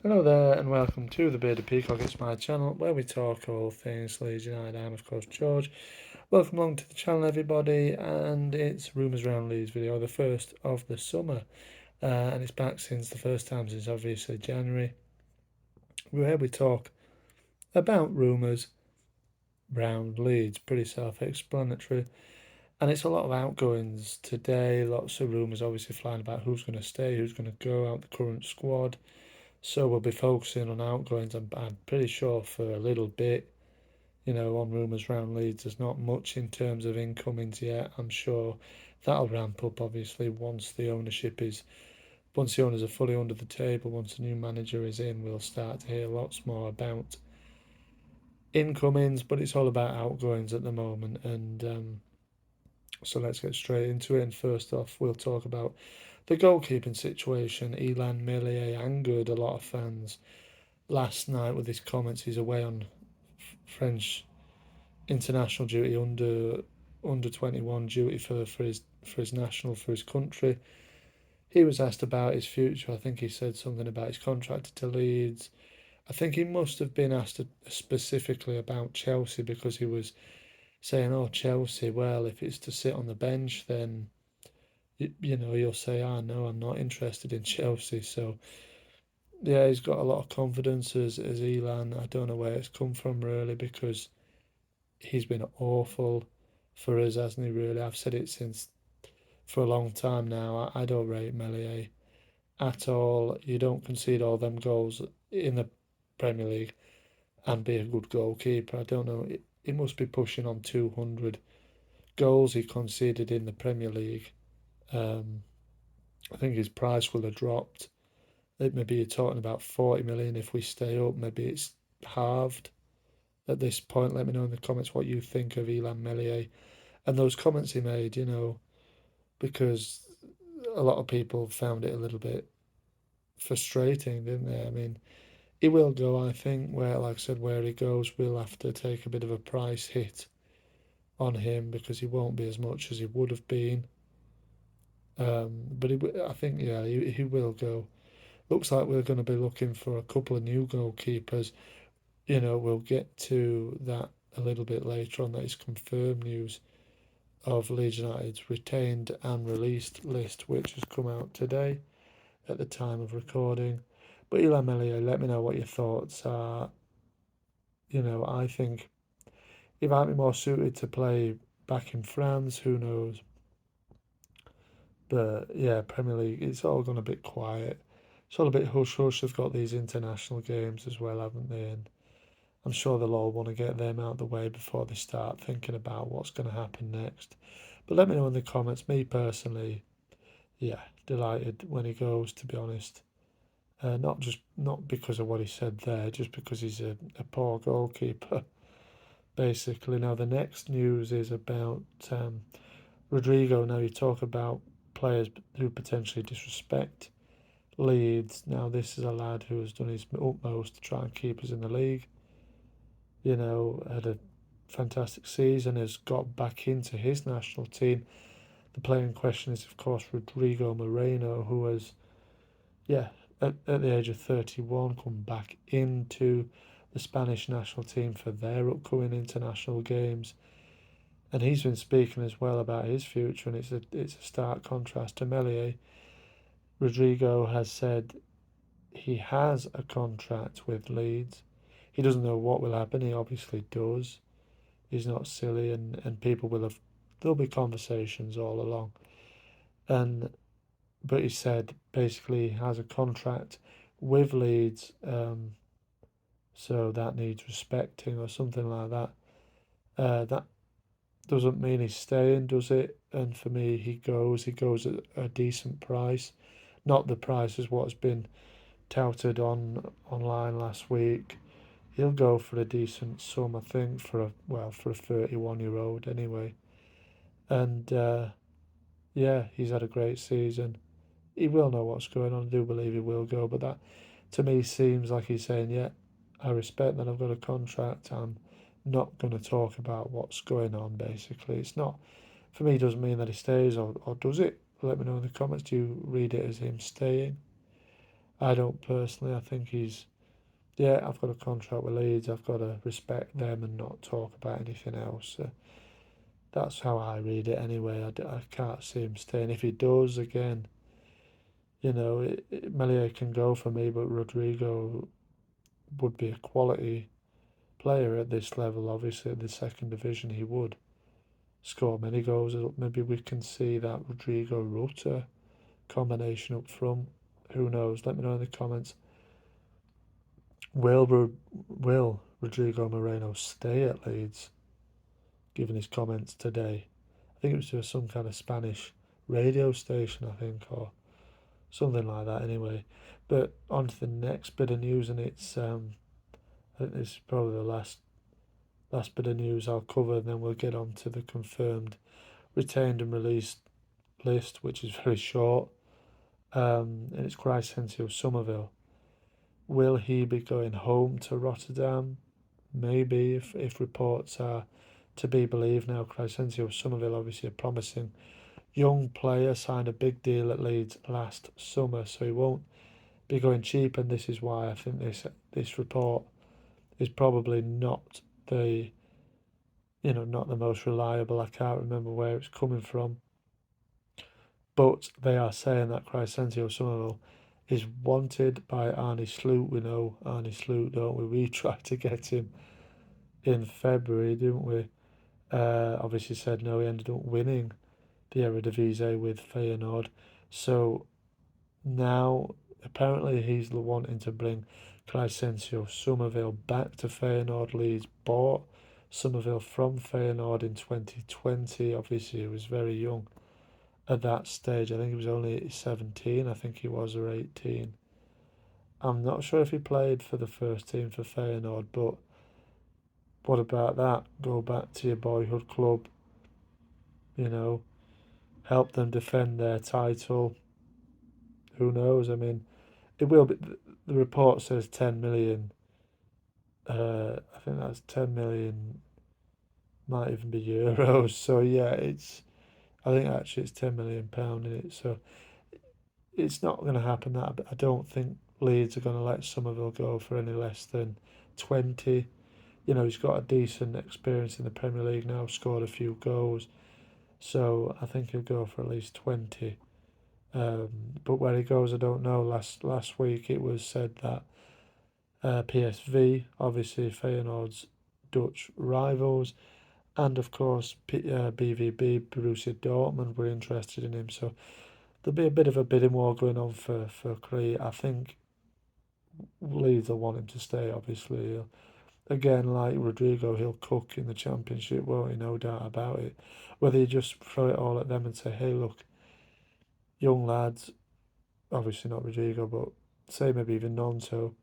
Hello there, and welcome to the Bearded Peacock. It's my channel where we talk all things Leeds United. I'm, of course, George. Welcome along to the channel, everybody, and it's Rumours Around Leeds video, the first of the summer, and it's back since the first time since obviously January, where we talk about rumours round Leeds. Pretty self-explanatory, and it's a lot of outgoings today. Lots of rumours, obviously, flying about who's going to stay, who's going to go out the current squad. So we'll be focusing on outgoings. I'm pretty sure for a little bit, on rumours round Leeds, there's not much in terms of incomings yet. I'm sure that'll ramp up obviously once the owners are fully under the table, once the new manager is in, we'll start to hear lots more about incomings, but it's all about outgoings at the moment. And so let's get straight into it. And first off, we'll talk about the goalkeeping situation. Meslier angered a lot of fans last night with his comments. He's away on French international duty, under 21 duty for his national, for his country. He was asked about his future. I think he said something about his contract to Leeds. I think he must have been asked specifically about Chelsea, because he was saying, "Oh, Chelsea. Well, if it's to sit on the bench, then you'll say, ah, no, I'm not interested in Chelsea." So yeah, he's got a lot of confidence as Elan. I don't know where it's come from really, because he's been awful for us, hasn't he? Really, I've said it since for a long time now. I don't rate Meslier at all. You don't concede all them goals in the Premier League and be a good goalkeeper. I don't know. It must be pushing on 200 goals he conceded in the Premier League. Um, I think his price will have dropped. Maybe you're talking about 40 million if we stay up. Maybe it's halved at this point. Let me know in the comments what you think of Ilan Meslier and those comments he made, because a lot of people found it a little bit frustrating, didn't they? I mean, he will go, I think, where, like I said, where he goes, we'll have to take a bit of a price hit on him, because he won't be as much as he would have been. But I think, yeah, he will go. Looks like we're going to be looking for a couple of new goalkeepers. We'll get to that a little bit later on. That is confirmed news of Leeds United's retained and released list, which has come out today at the time of recording. But Ilan Meslier, let me know what your thoughts are. I think he might be more suited to play back in France, who knows? But yeah, Premier League, it's all gone a bit quiet. It's all a bit hush hush. They've got these international games as well, haven't they? And I'm sure they'll all want to get them out of the way before they start thinking about what's going to happen next. But let me know in the comments. Me personally, yeah, delighted when he goes, to be honest. Not because of what he said there, just because he's a poor goalkeeper, basically. Now the next news is about Rodrigo. Now you talk about players who potentially disrespect Leeds. Now this is a lad who has done his utmost to try and keep us in the league. Had a fantastic season, has got back into his national team. The player in question is, of course, Rodrigo Moreno, who has, yeah, at the age of 31, come back into the Spanish national team for their upcoming international games. And he's been speaking as well about his future, and it's a stark contrast to Meslier. Rodrigo has said he has a contract with Leeds. He doesn't know what will happen. He obviously does. He's not silly, and people will have. There'll be conversations all along, and but he said basically he has a contract with Leeds, so that needs respecting or something like that. That doesn't mean he's staying, does it? And for me, he goes. He goes at a decent price, not the price as what's been touted online last week. He'll go for a decent sum, I think, for a 31-year-old anyway. And yeah, he's had a great season. He will know what's going on. I do believe he will go, but that to me seems like he's saying, yeah, I respect that I've got a contract. I'm not going to talk about what's going on, basically. It's not, for me, it doesn't mean that he stays, or does it? Let me know in the comments. Do you read it as him staying? I don't personally. I think he's, yeah, I've got a contract with Leeds. I've got to respect them and not talk about anything else. That's how I read it anyway. I can't see him staying. If he does, again, Meslier can go for me, but Rodrigo would be a quality player at this level. Obviously, at the second division, he would score many goals. Maybe we can see that Rodrigo Rutter combination up front. Who knows? Let me know in the comments. Will Rodrigo Moreno stay at Leeds? Given his comments today, I think it was to some kind of Spanish radio station, I think, or something like that. Anyway, but on to the next bit of news, and I think this is probably the last bit of news I'll cover, and then we'll get on to the confirmed, retained, and released list, which is very short. And it's Crysencio Summerville. Will he be going home to Rotterdam? Maybe, if reports are to be believed now. Crysencio Summerville, obviously a promising young player, signed a big deal at Leeds last summer, so he won't be going cheap. And this is why I think this report is probably the not the most reliable. I can't remember where it's coming from, but they are saying that Crysencio Summerville is wanted by Arne Sloot. We know Arne Sloot, don't we? We tried to get him in February, didn't we? Obviously said no. He ended up winning the Eredivisie with Feyenoord. So now apparently he's the wanting to bring Crysencio Summerville back to Feyenoord. Leeds bought Summerville from Feyenoord in 2020. Obviously he was very young at that stage. I think he was only 17, I think he was, or 18. I'm not sure if he played for the first team for Feyenoord, but what about that? Go back to your boyhood club, you know, help them defend their title. Who knows? I mean, it will be. The report says 10 million. I think that's 10 million, might even be euros. So yeah, I think actually it's £10 million in it. So it's not going to happen. That I don't think Leeds are going to let Summerville go for any less than 20. He's got a decent experience in the Premier League now, scored a few goals. So I think he'll go for at least 20. But where he goes, I don't know. Last week it was said that PSV, obviously Feyenoord's Dutch rivals, and of course BVB, Borussia Dortmund were interested in him. So there'll be a bit of a bidding war going on for Cree. I think Leeds will want him to stay, obviously. Again, like Rodrigo, he'll cook in the Championship, won't he? No doubt about it. Whether you just throw it all at them and say, hey, look, young lads, obviously not Rodrigo, but say maybe even Nonto,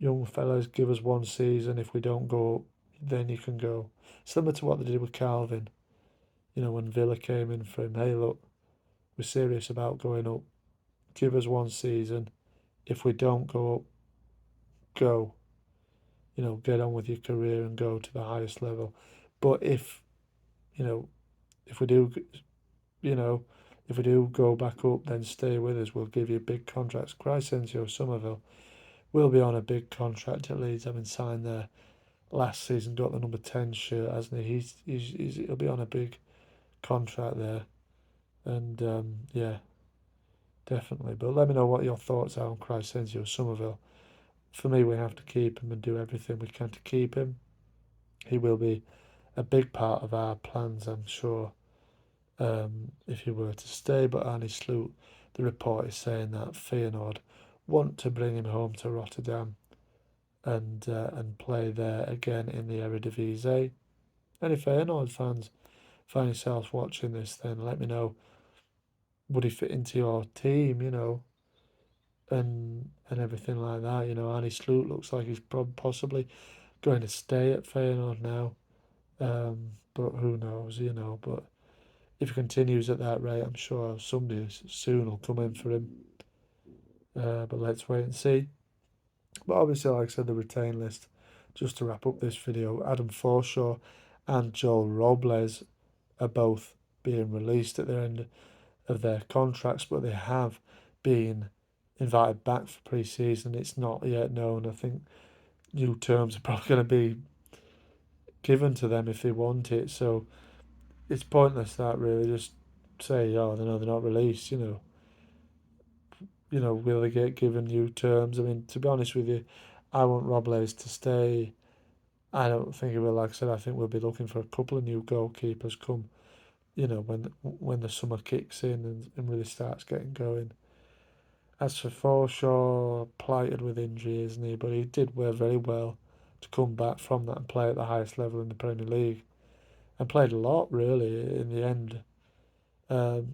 young fellas, give us one season. If we don't go up, then you can go. Similar to what they did with Calvin, when Villa came in for him. Hey, look, we're serious about going up. Give us one season. If we don't go up, go. Get on with your career and go to the highest level. But you know, if we do, you know, if we do go back up, then stay with us. We'll give you big contracts. Crysencio Summerville will be on a big contract at Leeds, having signed there last season, got the number 10 shirt, hasn't he? He'll be on a big contract there. And yeah, definitely. But let me know what your thoughts are on Crysencio Summerville. For me, we have to keep him and do everything we can to keep him. He will be a big part of our plans, I'm sure, if he were to stay. But Arne Sloot, the report is saying that Feyenoord want to bring him home to Rotterdam and play there again in the Eredivisie. Any Feyenoord fans find yourselves watching this, then let me know. Would he fit into your team, and everything like that? Arne Sloot looks like he's possibly going to stay at Feyenoord now. But who knows, But if he continues at that rate, I'm sure somebody soon will come in for him. But let's wait and see. But obviously, like I said, the retain list, just to wrap up this video, Adam Forshaw and Joel Robles are both being released at the end of their contracts, but they have been invited back for pre-season. It's not yet known. I think new terms are probably going to be given to them if they want it. So it's pointless that really just say, oh, no, they're not released. Will they get given new terms? I mean, to be honest with you, I want Robles to stay. I don't think he will. Like I said, I think we'll be looking for a couple of new goalkeepers come. When the summer kicks in and really starts getting going. As for Forshaw, plighted with injury, isn't he? But he did very well to come back from that and play at the highest level in the Premier League. And played a lot, really, in the end.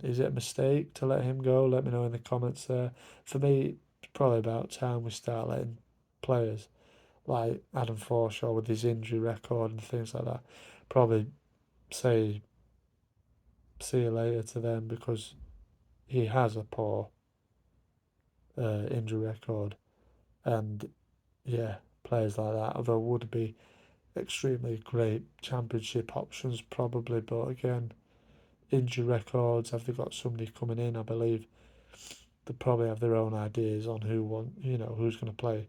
Is it a mistake to let him go? Let me know in the comments there. For me, it's probably about time we start letting players like Adam Forshaw with his injury record and things like that probably say see you later to them because he has a poor injury record. And yeah, players like that, although would be extremely great championship options probably, but again, injury records, have they got somebody coming in? I believe they probably have their own ideas on who's going to play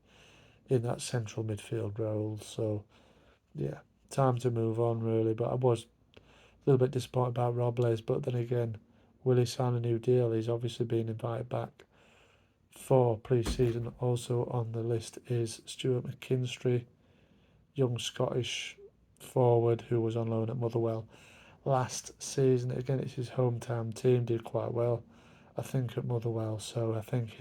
in that central midfield role. So yeah, time to move on really. But I was a little bit disappointed about Robles, but then again, will he sign a new deal? He's obviously been invited back for pre-season. Also on the list is Stuart McKinstry, young Scottish forward who was on loan at Motherwell last season. Again, it's his hometown team, did quite well, I think, at Motherwell. So I think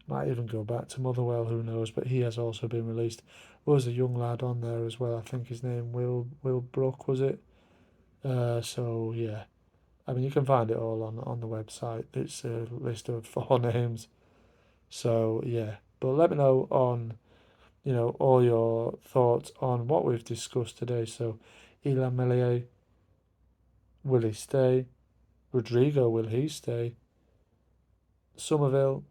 might even go back to Motherwell, who knows, but he has also been released. There was a young lad on there as well, I think his name Will Brook, was it? So yeah, I mean you can find it all on the website. It's a list of 4 names. So yeah, but let me know on all your thoughts on what we've discussed today. So Elan Meslier, will he stay? Rodrigo, will he stay? Summerville,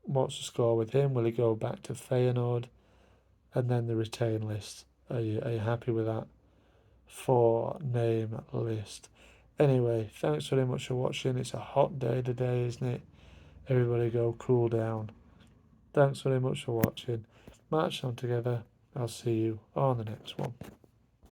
what's the score with him? Will he go back to Feyenoord? And then the retain list. Are you happy with that 4 name list? Anyway, thanks very much for watching. It's a hot day today, isn't it? Everybody go cool down. Thanks very much for watching. March on together. I'll see you on the next one.